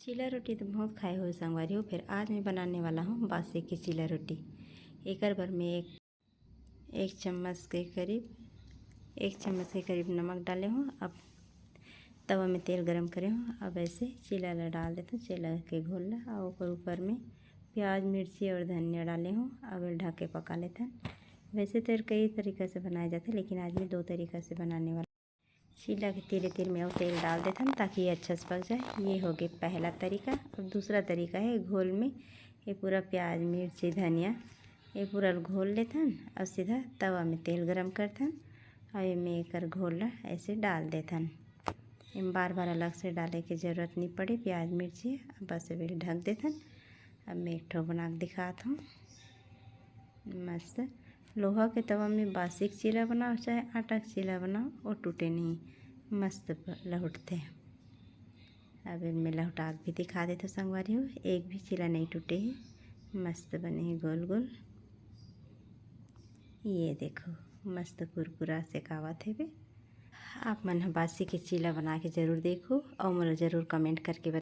चीला रोटी तो बहुत खाए हुए संगवारी हो। फिर आज मैं बनाने वाला हूँ बासी की चीला रोटी। एक भर में एक चम्मच के करीब नमक डाले हूँ। अब तवा में तेल गरम करे हूँ। अब ऐसे चीला ला डाल देते हूँ, चीला के घोल ला और ऊपर में प्याज मिर्ची और धनिया डाले हूँ। अब ढक के पका लेते हैं। वैसे तो कई तरीक़े से बनाए जाते हैं, लेकिन आज मैं 2 तरीक़े से बनाने वाला। चीला के तेरे तेल में और तेल डाल देते हैं ताकि ये अच्छा से पक जाए। ये हो गया पहला तरीका। अब दूसरा तरीका है घोल में ये पूरा प्याज मिर्ची धनिया ये पूरा घोल लेते हैं और सीधा तवा में तेल गरम करते हैं और ये में एक घोल ऐसे डाल देते हैं। इन बार बार अलग से डालने की ज़रूरत नहीं पड़ी प्याज मिर्ची। बस अभी ढक देते हैं। अब मैं एक ठो बना के दिखाता हूँ। मस्त लोहा के तवा में बासी का चीला बनाओ चाहे आटा का चीला बनाओ वो टूटे नहीं, मस्त लहुटते हैं। अब इनमें लहुटा के भी दिखा देते संगवारी हो। एक भी चीला नहीं टूटे हैं, मस्त बने हैं गोल गोल। ये देखो मस्त कुरकुरा से कावत है। आप मन बासी के चीला बना के ज़रूर देखो और मुझे ज़रूर कमेंट करके